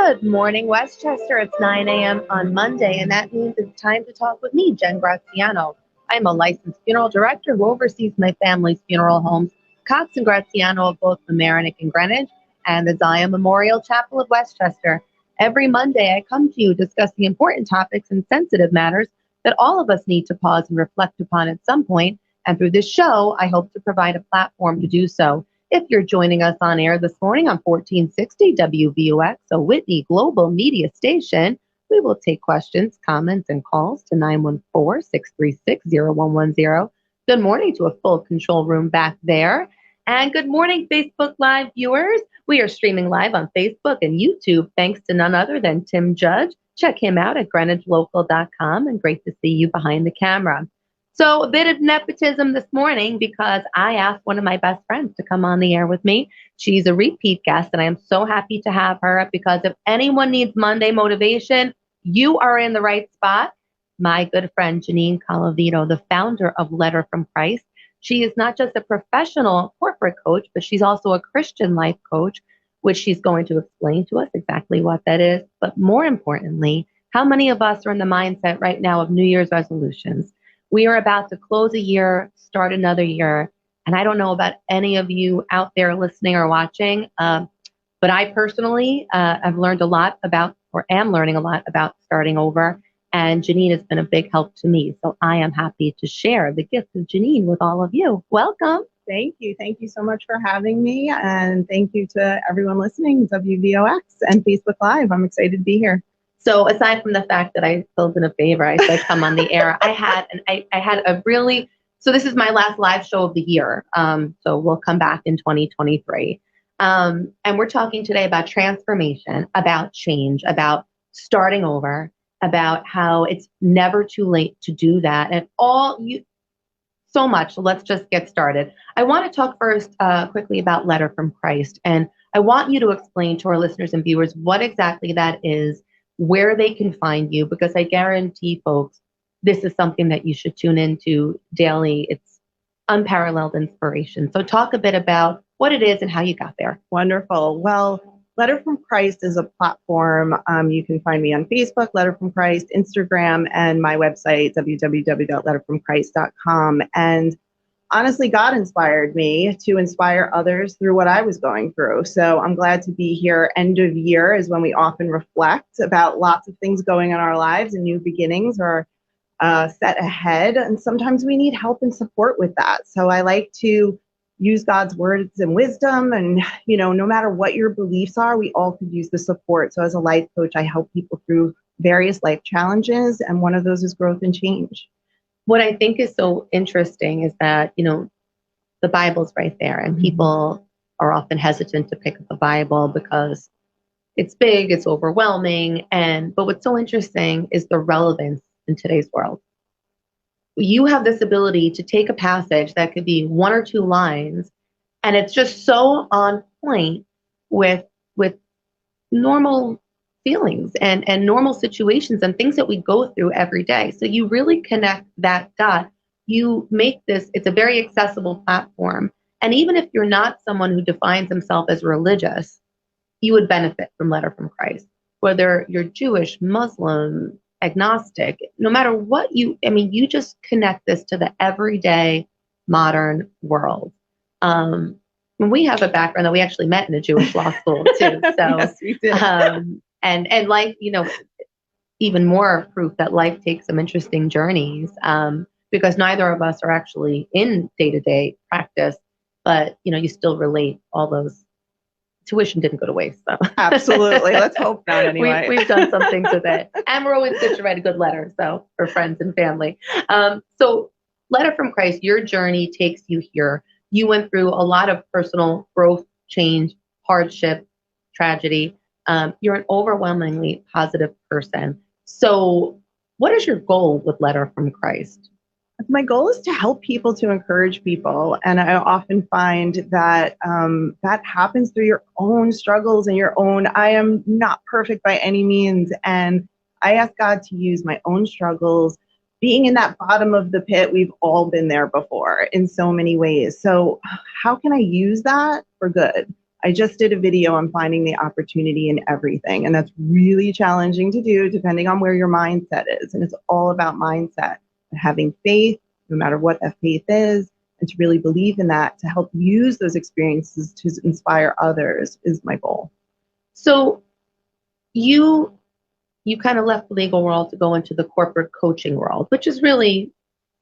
Good morning, Westchester. It's 9 a.m. on Monday, and that means it's time to talk with me, Jen Graziano. I'm a licensed funeral director who oversees my family's funeral homes, Cox and Graziano of both Mamaroneck and Greenwich, and the Zion Memorial Chapel of Westchester. Every Monday, I come to you discussing important topics and sensitive matters that all of us need to pause and reflect upon at some point, and through this show, I hope to provide a platform to do so. If you're joining us on air this morning on 1460 WVOX, a Whitney Global Media Station, we will take questions, comments, and calls to 914-636-0110. Good morning to a full control room back there. And good morning, Facebook Live viewers. We are streaming live on Facebook and YouTube thanks to none other than Tim Judge. Check him out at GreenwichLocal.com, and great to see you behind the camera. So a bit of nepotism this morning because I asked one of my best friends to come on the air with me. She's a repeat guest, and I am so happy to have her because if anyone needs Monday motivation, you are in the right spot. My good friend, Janine Calavito, the founder of Letter from Christ. She is not just a professional corporate coach, but she's also a Christian life coach, which she's going to explain to us exactly what that is. But more importantly, how many of us are in the mindset right now of New Year's resolutions? We are about to close a year, start another year. And I don't know about any of you out there listening or watching, but I personally have learned a lot about, or am learning a lot about starting over. And Janine has been a big help to me. So I am happy to share the gift of Janine with all of you. Welcome. Thank you. Thank you so much for having me. And thank you to everyone listening, WVOX and Facebook Live. I'm excited to be here. So aside from the fact that I filled in a favor, I said come on the air. I had a really, so this is my last live show of the year. So we'll come back in 2023. And we're talking today about transformation, about change, about starting over, about how it's never too late to do that. And so much. So let's just get started. I want to talk first quickly about Letter from Christ. And I want you to explain to our listeners and viewers what exactly that is, where they can find you, because I guarantee folks, this is something that you should tune into daily. It's unparalleled inspiration. So talk a bit about what it is and how you got there. Wonderful. Well, Letter from Christ is a platform. You can find me on Facebook, Letter from Christ, Instagram, and my website, www.letterfromchrist.com. And honestly, God inspired me to inspire others through what I was going through. So I'm glad to be here. End of year is when we often reflect about lots of things going on in our lives, and new beginnings are set ahead. And sometimes we need help and support with that. So I like to use God's words and wisdom. And, no matter what your beliefs are, we all could use the support. So as a life coach, I help people through various life challenges. And one of those is growth and change. What I think is so interesting is that, the Bible's right there, and people are often hesitant to pick up the Bible because it's big, it's overwhelming. But what's so interesting is the relevance in today's world. You have this ability to take a passage that could be one or two lines, and it's just so on point with normal feelings and normal situations and things that we go through every day. So you really connect that dot. You make this, it's a very accessible platform. And even if you're not someone who defines himself as religious, you would benefit from Letter from Christ. Whether you're Jewish, Muslim, agnostic, no matter what you just connect this to the everyday modern world. And we have a background that we actually met in a Jewish law school too. So Yes, we did. And life, even more proof that life takes some interesting journeys, because neither of us are actually in day-to-day practice, but you still relate. All those tuition didn't go to waste. So. Absolutely. Let's hope not anyway. We've done some things with it. And we're always good to write a good letter, so for friends and family. So Letter from Christ, your journey takes you here. You went through a lot of personal growth, change, hardship, tragedy. You're an overwhelmingly positive person. So what is your goal with Letter from Christ? My goal is to help people, to encourage people. And I often find that that happens through your own struggles and I am not perfect by any means. And I ask God to use my own struggles. Being in that bottom of the pit, we've all been there before in so many ways. So how can I use that for good? I just did a video on finding the opportunity in everything. And that's really challenging to do depending on where your mindset is. And it's all about mindset and having faith, no matter what that faith is, and to really believe in that, to help use those experiences to inspire others is my goal. So you kind of left the legal world to go into the corporate coaching world, which is really,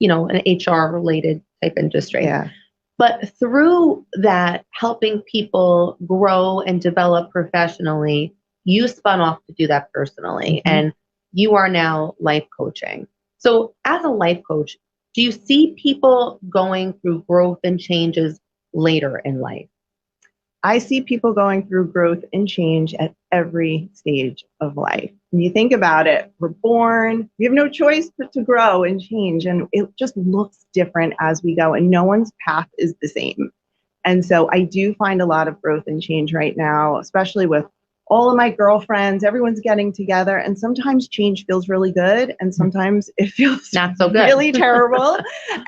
an HR related type industry. Yeah. But through that, helping people grow and develop professionally, you spun off to do that personally. Mm-hmm. And you are now life coaching. So as a life coach, do you see people going through growth and changes later in life? I see people going through growth and change at every stage of life. When you think about it, we're born, we have no choice but to grow and change, and it just looks different as we go, and no one's path is the same. And so I do find a lot of growth and change right now, especially with all of my girlfriends, everyone's getting together, and sometimes change feels really good, and sometimes it feels not so good, really terrible,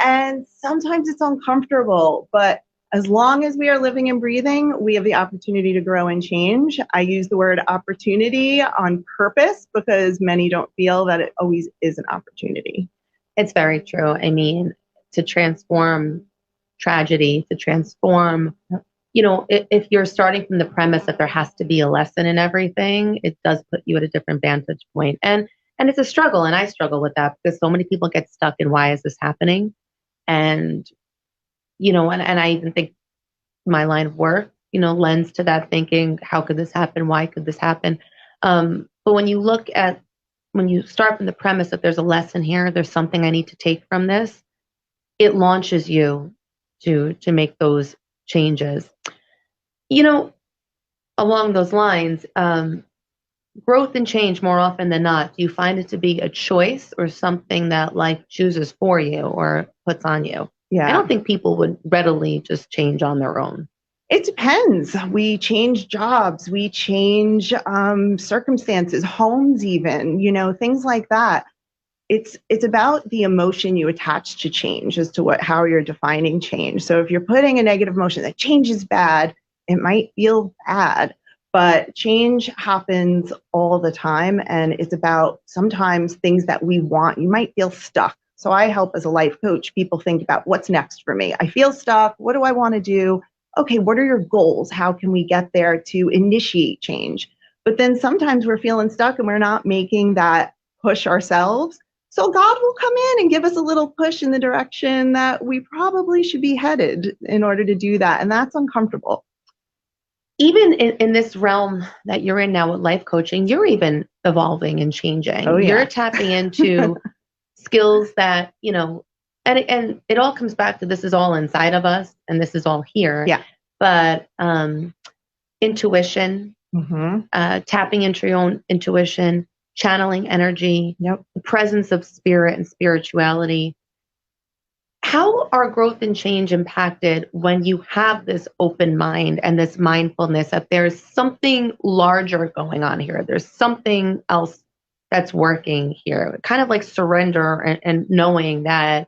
and sometimes it's uncomfortable, but as long as we are living and breathing, we have the opportunity to grow and change. I use the word opportunity on purpose because many don't feel that it always is an opportunity. It's very true. I mean, to transform tragedy, to transform, if you're starting from the premise that there has to be a lesson in everything, it does put you at a different vantage point. And it's a struggle, and I struggle with that because so many people get stuck in why is this happening? And and I even think my line of work, lends to that thinking, how could this happen? Why could this happen? But when you start from the premise that there's a lesson here, there's something I need to take from this, it launches you to make those changes. Along those lines, growth and change more often than not, do you find it to be a choice or something that life chooses for you or puts on you? Yeah. I don't think people would readily just change on their own. It depends. We change jobs, we change circumstances, homes even, things like that. It's about the emotion you attach to change as to how you're defining change. So if you're putting a negative emotion that change is bad, it might feel bad, but change happens all the time. And it's about sometimes things that we want. You might feel stuck. So I help as a life coach people think about what's next for me. I feel stuck. What do I want to do? Okay, what are your goals? How can we get there to initiate change? But then sometimes we're feeling stuck and we're not making that push ourselves. So God will come in and give us a little push in the direction that we probably should be headed in order to do that. And that's uncomfortable. Even in this realm that you're in now with life coaching, you're even evolving and changing. Oh, yeah. You're tapping into skills that, and it all comes back to this is all inside of us and this is all here. Yeah. But intuition, mm-hmm. Tapping into your own intuition, channeling energy, yep. The presence of spirit and spirituality. How are growth and change impacted when you have this open mind and this mindfulness that there's something larger going on here? There's something else that's working here, kind of like surrender and knowing that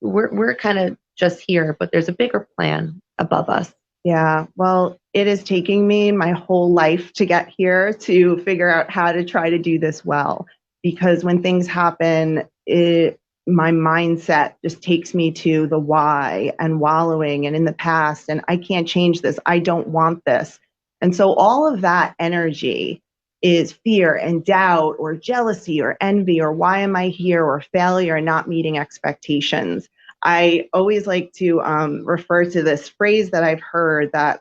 we're kind of just here, but there's a bigger plan above us. Yeah, well, it is taking me my whole life to get here to figure out how to try to do this well. Because when things happen, my mindset just takes me to the why and wallowing and in the past, and I can't change this. I don't want this. And so all of that energy is fear and doubt or jealousy or envy or why am I here or failure and not meeting expectations. I always like to refer to this phrase that I've heard that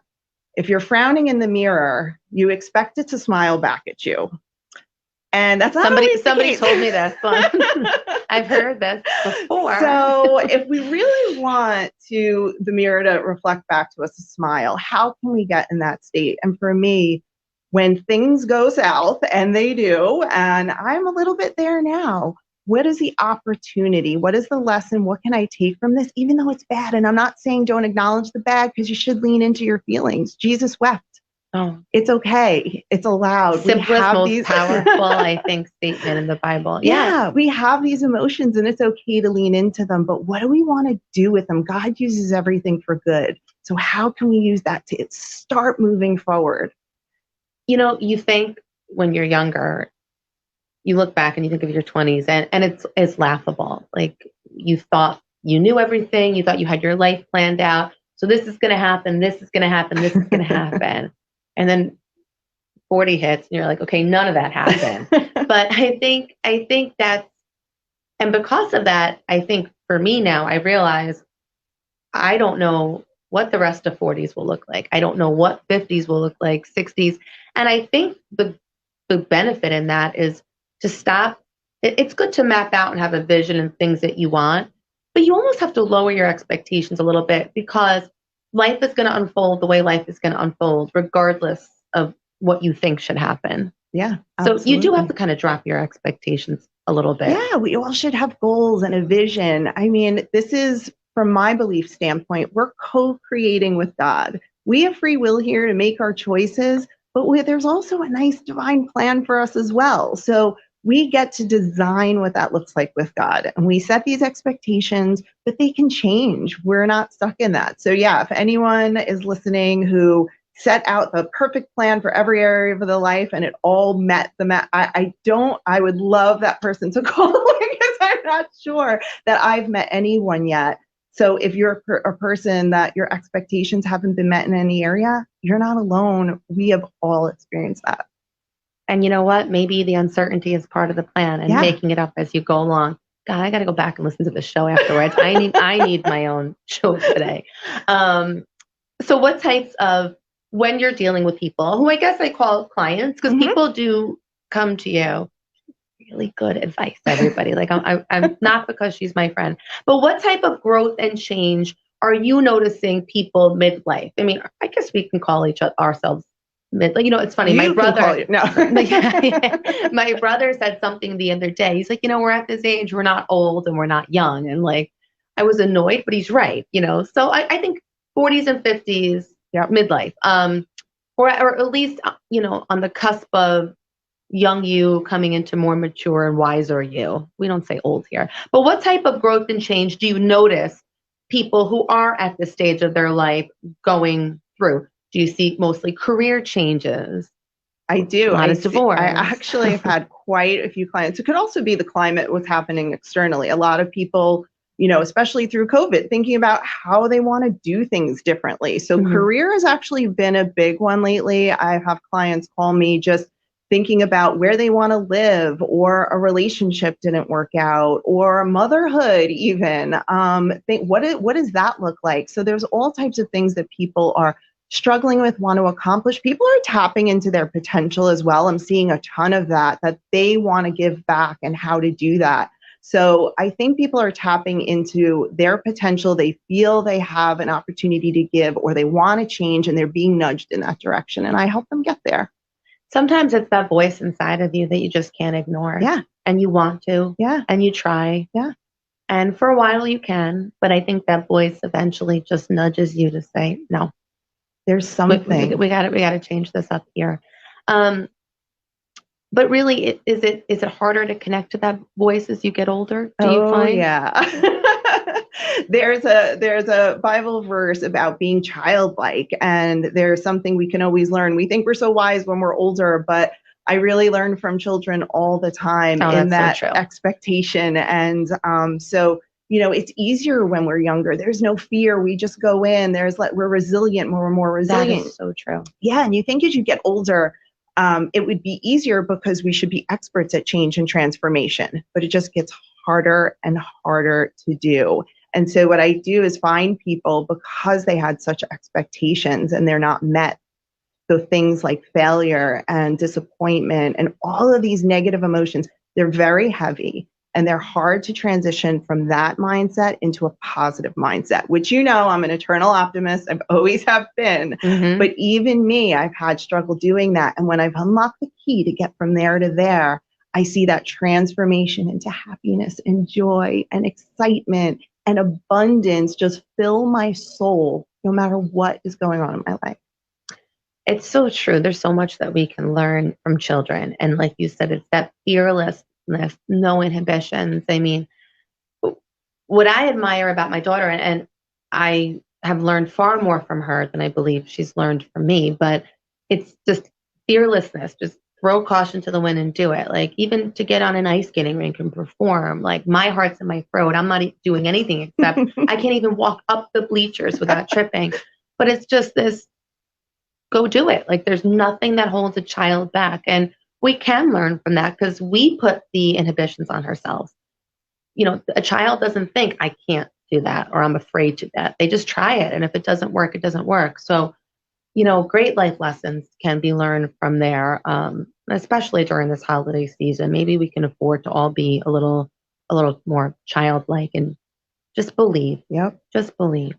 if you're frowning in the mirror, you expect it to smile back at you. And that's not somebody told me this. I've heard this before. So if we really want the mirror to reflect back to us a smile, how can we get in that state? And for me, when things go south, and they do, and I'm a little bit there now, what is the opportunity? What is the lesson? What can I take from this, even though it's bad? And I'm not saying don't acknowledge the bad, because you should lean into your feelings. Jesus wept. Oh, it's okay. It's allowed. Simplest, most powerful, I think, statement in the Bible. Yeah, we have these emotions and it's okay to lean into them, but what do we want to do with them? God uses everything for good. So how can we use that to start moving forward? You think when you're younger, you look back and you think of your 20s, and it's laughable. Like, you thought you knew everything, you thought you had your life planned out. So this is going to happen, this is going to happen, this is going to happen. And then 40 hits and you're like, okay, none of that happened. But I think that's, and because of that, I think for me now, I realize I don't know what the rest of 40s will look like. I don't know what 50s will look like, 60s. And I think the benefit in that is to stop. It's good to map out and have a vision and things that you want, but you almost have to lower your expectations a little bit, because life is going to unfold the way life is going to unfold, regardless of what you think should happen. Yeah, so absolutely. You do have to kind of drop your expectations a little bit. Yeah, we all should have goals and a vision. I mean, this is, from my belief standpoint, we're co-creating with God. We have free will here to make our choices, but there's also a nice divine plan for us as well. So we get to design what that looks like with God. And we set these expectations, but they can change. We're not stuck in that. So yeah, if anyone is listening who set out the perfect plan for every area of their life and it all met I would love that person to call, because I'm not sure that I've met anyone yet. So if you're a person that your expectations haven't been met in any area, you're not alone. We have all experienced that. And you know what? Maybe the uncertainty is part of the plan, and making it up as you go along. God, I got to go back and listen to the show afterwards. I need my own show today. So what types of, when you're dealing with people who I guess I call clients, because people do come to you, really good advice, everybody. Like, I'm not because she's my friend, but what type of growth and change are you noticing people midlife? I mean, I guess we can call ourselves mid. Like, it's funny. My brother, my brother said something the other day. He's like, we're at this age, we're not old and we're not young, and like, I was annoyed, but he's right. So I think 40s and 50s. Yep. Midlife, or at least, on the cusp of young you coming into more mature and wiser you. We don't say old here, but what type of growth and change do you notice people who are at this stage of their life going through? Do you see mostly career changes? I do. A lot of divorce. I actually have had quite a few clients. It could also be the climate, what's happening externally. A lot of people, especially through COVID, thinking about how they want to do things differently. So career has actually been a big one lately. I have clients call me just thinking about where they want to live, or a relationship didn't work out, or motherhood even. What does that look like? So there's all types of things that people are struggling with, want to accomplish. People are tapping into their potential as well. I'm seeing a ton of that they want to give back, and how to do that. So I think people are tapping into their potential. They feel they have an opportunity to give, or they want to change, and they're being nudged in that direction. And I help them get there. Sometimes it's that voice inside of you that you just can't ignore. Yeah. And you want to. Yeah. And you try. Yeah. And for a while you can, but I think that voice eventually just nudges you to say, no, there's something. We got to change this up here. But really, is it harder to connect to that voice as you get older? Do you find? Yeah. There's a Bible verse about being childlike, and there's something we can always learn. We think we're so wise when we're older, but I really learn from children all the time in that so expectation. And so it's easier when we're younger. There's no fear. We just go in. We're resilient. We're more resilient. That is so true. Yeah, and you think as you get older, it would be easier, because we should be experts at change and transformation, but it just gets harder and harder to do. And so what I do is find people, because they had such expectations and they're not met. So things like failure and disappointment and all of these negative emotions, they're very heavy, and they're hard to transition from that mindset into a positive mindset, which, I'm an eternal optimist. I've always have been. But even me, I've had struggle doing that. And when I've unlocked the key to get from there to there, I see that transformation into happiness and joy and excitement and abundance just fill my soul, no matter what is going on in my life. It's so true. There's so much that we can learn from children. And like you said, it's that fearlessness, no inhibitions. I mean, what I admire about my daughter, and I have learned far more from her than I believe she's learned from me. But it's just fearlessness. Just throw caution to the wind and do it. Like even to get on an ice skating rink and perform, like my heart's in my throat. I'm not doing anything except I can't even walk up the bleachers without tripping. But it's just this go do it. Like there's nothing that holds a child back. And we can learn from that because we put the inhibitions on ourselves. You know, a child doesn't think I can't do that or I'm afraid to do that. They just try it. And if it doesn't work, it doesn't work. So, you know, great life lessons can be learned from there, especially during this holiday season. Maybe we can afford to all be a little more childlike and just believe. Yep. Just believe.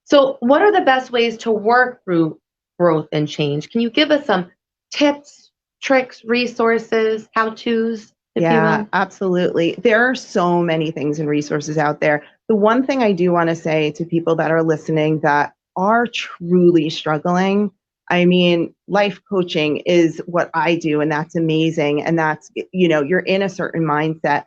So, what are the best ways to work through growth and change? Can you give us some tips, tricks, resources, how-tos, if you will? Absolutely. There are so many things and resources out there. The one thing I do want to say to people that are listening that are truly struggling, I mean, life coaching is what I do, and that's amazing. And that's, you know, you're in a certain mindset.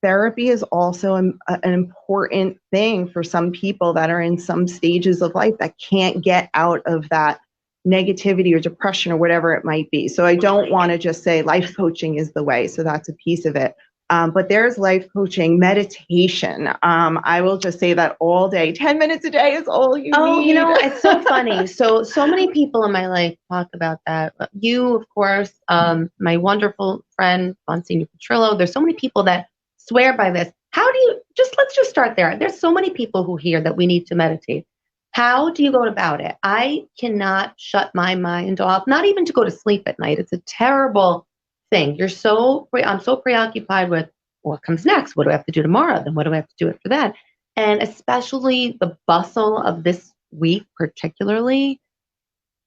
Therapy is also an important thing for some people that are in some stages of life that can't get out of that negativity or depression or whatever it might be. So I don't want to just say life coaching is the way. So that's a piece of it. But there's life coaching, meditation. I will just say that all day, 10 minutes a day is all you need. Oh, you know, it's so funny. So many people in my life talk about that. You, of course, my wonderful friend, Monsignor Petrillo. There's so many people that swear by this. How do you, let's just start there. There's so many people who hear that we need to meditate. How do you go about it? I cannot shut my mind off, not even to go to sleep at night. It's a terrible thing. I'm so preoccupied with what comes next. What do I have to do tomorrow? Then what do I have to do after that? And especially the bustle of this week, particularly,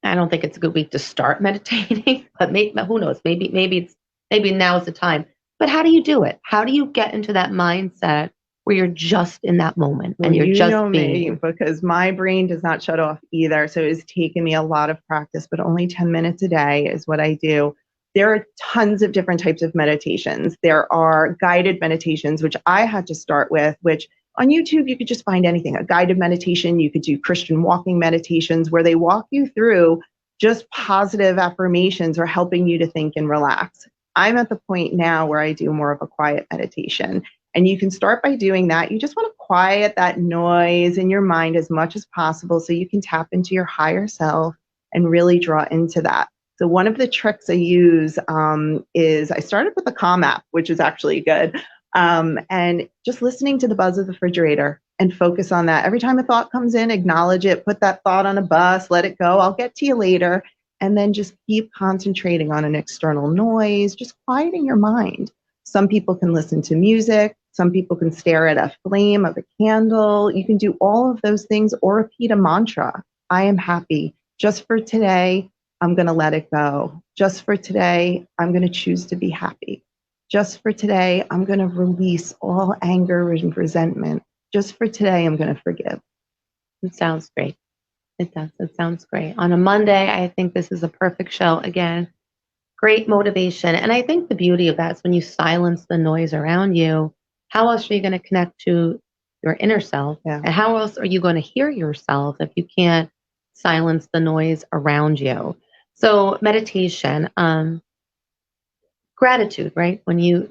I don't think it's a good week to start meditating, but who knows? Maybe now's the time. But how do you do it? How do you get into that mindset where you're just in that moment and you're just being? Because my brain does not shut off either. So it's taken me a lot of practice, but only 10 minutes a day is what I do. There are tons of different types of meditations. There are guided meditations, which I had to start with, which on YouTube, you could just find anything. A guided meditation, you could do Christian walking meditations where they walk you through just positive affirmations or helping you to think and relax. I'm at the point now where I do more of a quiet meditation. And you can start by doing that. You just want to quiet that noise in your mind as much as possible so you can tap into your higher self and really draw into that. So one of the tricks I use is I started with the Calm app, which is actually good. And just listening to the buzz of the refrigerator and focus on that. Every time a thought comes in, acknowledge it, put that thought on a bus, let it go. I'll get to you later. And then just keep concentrating on an external noise, just quieting your mind. Some people can listen to music. Some people can stare at a flame of a candle. You can do all of those things or repeat a mantra. I am happy. Just for today, I'm going to let it go. Just for today, I'm going to choose to be happy. Just for today, I'm going to release all anger and resentment. Just for today, I'm going to forgive. It sounds great. It does. It sounds great. On a Monday, I think this is a perfect show. Again, great motivation. And I think the beauty of that is when you silence the noise around you, how else are you going to connect to your inner self? Yeah. And how else are you going to hear yourself if you can't silence the noise around you? So meditation, gratitude, right? When you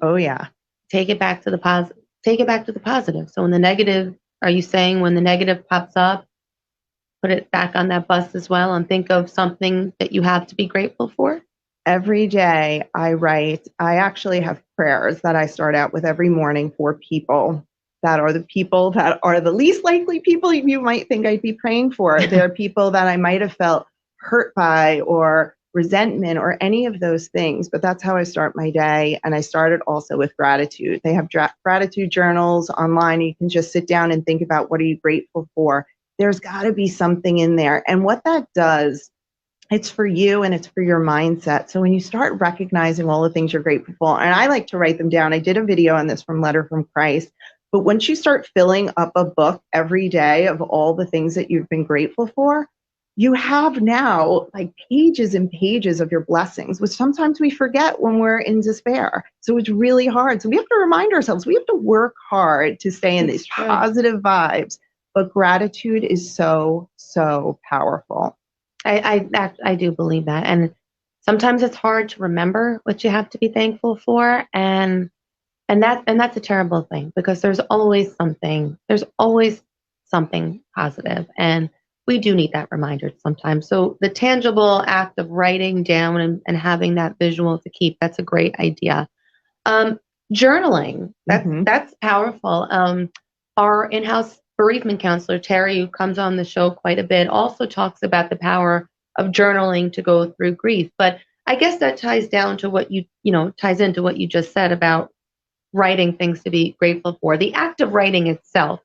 take it back to the positive, take it back to the positive. So when the negative, are you saying when the negative pops up, put it back on that bus as well and think of something that you have to be grateful for? Every day I write, I actually have prayers that I start out with every morning for people that are the least likely people you might think I'd be praying for. They're people that I might have felt hurt by or resentment or any of those things. But that's how I start my day. And I started also with gratitude. They have gratitude journals online. You can just sit down and think about what are you grateful for. There's got to be something in there. And what that does, it's for you and it's for your mindset. So when you start recognizing all the things you're grateful for, and I like to write them down. I did a video on this from Letter from Christ. But once you start filling up a book every day of all the things that you've been grateful for, you have now like pages and pages of your blessings, which sometimes we forget when we're in despair. So it's really hard. So we have to remind ourselves, we have to work hard to stay in these positive vibes. but gratitude is so, so powerful. I do believe that. And sometimes it's hard to remember what you have to be thankful for. And that's a terrible thing because there's always something positive. And we do need that reminder sometimes. So the tangible act of writing down and having that visual to keep, that's a great idea. Um, Journaling, Mm-hmm. that's powerful. Our in-house bereavement counselor, Terry, who comes on the show quite a bit, also talks about the power of journaling to go through grief. But I guess that ties down to what ties into what you just said about writing things to be grateful for. The act of writing itself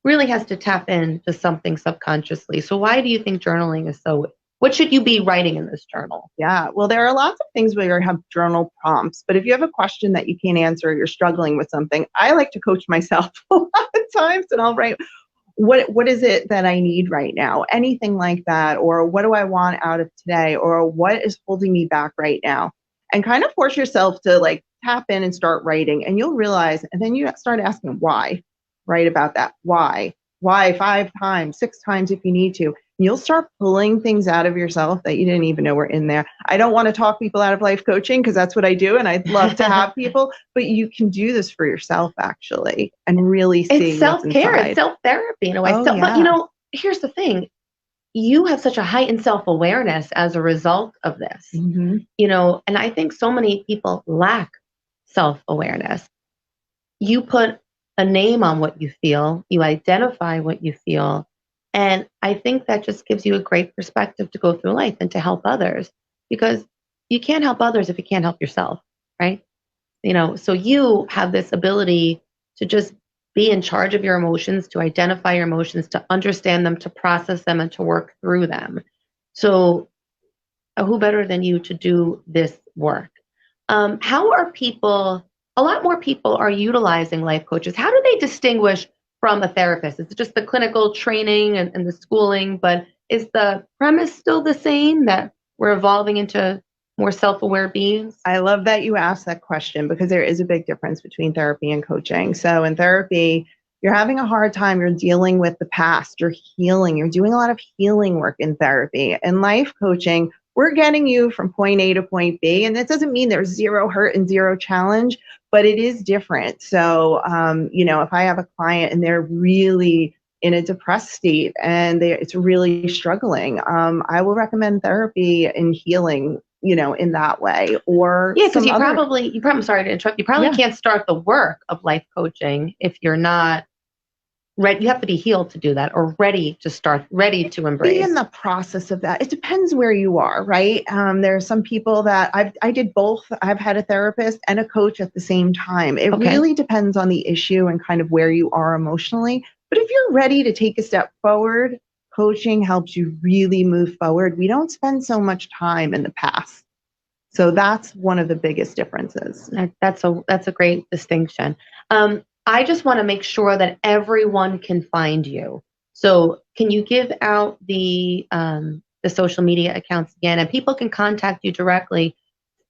really has to tap into something subconsciously. So why do you think journaling is so, what should you be writing in this journal? Yeah, well, there are lots of things where you have journal prompts, but if you have a question that you can't answer, you're struggling with something, I like to coach myself a lot of times, and I'll write, what is it that I need right now? Anything like that, or what do I want out of today, or what is holding me back right now? And kind of force yourself to like tap in and start writing, and you'll realize, and then you start asking why. Write about that. Why 5 times, 6 times if you need to. You'll start pulling things out of yourself that you didn't even know were in there. I don't want to talk people out of life coaching because that's what I do, and I'd love to have people, but you can do this for yourself actually and really see It's what's self-care, inside. it's self-therapy in a way. Oh, But yeah. here's the thing. You have such a heightened self-awareness as a result of this. Mm-hmm. And I think so many people lack self-awareness. You put a name on what you feel, you identify what you feel, and I think that just gives you a great perspective to go through life and to help others because you can't help others if you can't help yourself, right? So you have this ability to just be in charge of your emotions, to identify your emotions, to understand them, to process them, and to work through them. So who better than you to do this work? How are people, a lot more people are utilizing life coaches. How do they distinguish from a therapist? Is it just the clinical training and the schooling, but is the premise still the same that we're evolving into more self-aware beings? I love that you asked that question because there is a big difference between therapy and coaching. So in therapy, you're having a hard time, you're dealing with the past, you're healing, you're doing a lot of healing work in therapy. In life coaching, we're getting you from point A to point B. And that doesn't mean there's zero hurt and zero challenge, but it is different. So, if I have a client and they're really in a depressed state and it's really struggling, I will recommend therapy and healing in that way. Or Yeah, because sorry to interrupt, you probably yeah, can't start the work of life coaching if you're not ready. You have to be healed to do that or ready to start, ready to be embrace. in the process of that. It depends where you are, right? There are some people that I did both. I've had a therapist and a coach at the same time. It Okay. really depends on the issue and kind of where you are emotionally. But if you're ready to take a step forward, coaching helps you really move forward. We don't spend so much time in the past. So that's one of the biggest differences. That's a great distinction. I just want to make sure that everyone can find you. So can you give out the social media accounts again, and people can contact you directly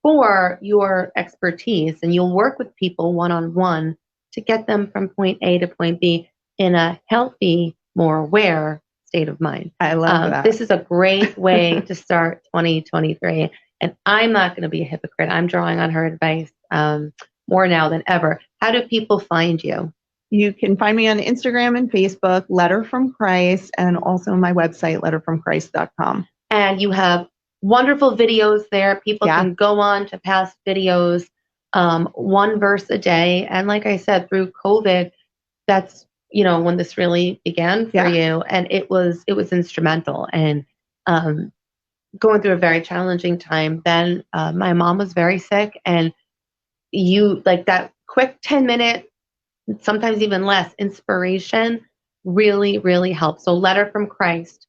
for your expertise, and you'll work with people one-on-one to get them from point A to point B in a healthy, more aware state of mind. I love that. This is a great way to start 2023. And I'm not going to be a hypocrite. I'm drawing on her advice more now than ever. How do people find you? You can find me on Instagram and Facebook, Letter from Christ, and also my website, letterfromchrist.com. And you have wonderful videos there. People can go on to past videos, one verse a day. And like I said, through COVID, that's when this really began for you, and it was instrumental. And going through a very challenging time. Then my mom was very sick, and you like that quick 10-minute, sometimes even less, inspiration really, really helps. So Letter from Christ,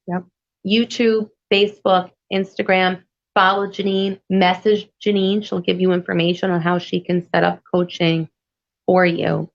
YouTube, Facebook, Instagram, follow Janine, message Janine. She'll give you information on how she can set up coaching for you.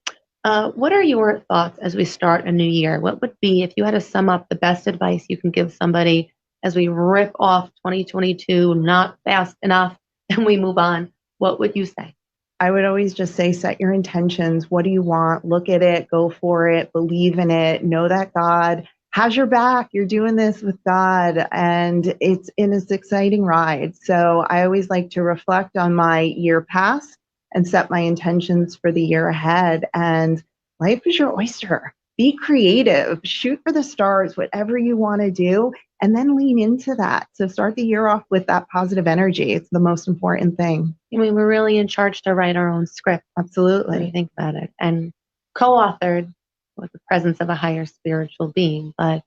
What are your thoughts as we start a new year? What would be, if you had to sum up, the best advice you can give somebody as we rip off 2022, not fast enough, and we move on? What would you say? I would always just say, set your intentions. What do you want? Look at it, go for it, believe in it, know that God has your back. You're doing this with God, and it's exciting ride. So I always like to reflect on my year past and set my intentions for the year ahead. And life is your oyster. Be creative, shoot for the stars, whatever you want to do, and then lean into that. So start the year off with that positive energy. It's the most important thing. I mean, we're really in charge to write our own script. Absolutely. When you think about it. And co-authored with the presence of a higher spiritual being. But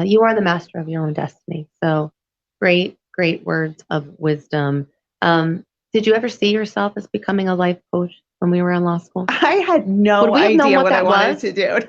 you are the master of your own destiny. So great, great words of wisdom. Did you ever see yourself as becoming a life coach when we were in law school? I had no idea what I wanted to do.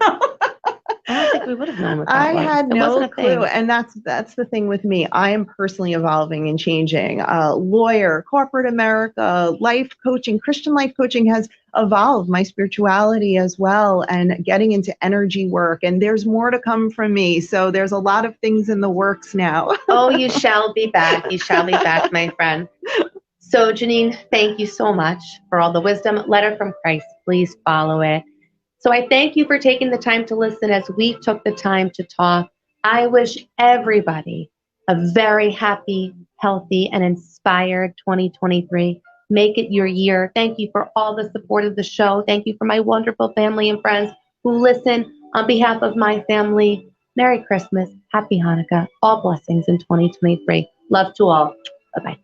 I don't think we would have known what that was. I had no clue. And that's the thing with me. I am personally evolving and changing. Lawyer, corporate America, life coaching, Christian life coaching has evolved, my spirituality as well, and getting into energy work. And there's more to come from me. So there's a lot of things in the works now. Oh, you shall be back. You shall be back, my friend. So Janine, thank you so much for all the wisdom. Letter from Christ. Please follow it. So I thank you for taking the time to listen as we took the time to talk. I wish everybody a very happy, healthy, and inspired 2023. Make it your year. Thank you for all the support of the show. Thank you for my wonderful family and friends who listen. On behalf of my family, Merry Christmas, Happy Hanukkah, all blessings in 2023. Love to all. Bye-bye.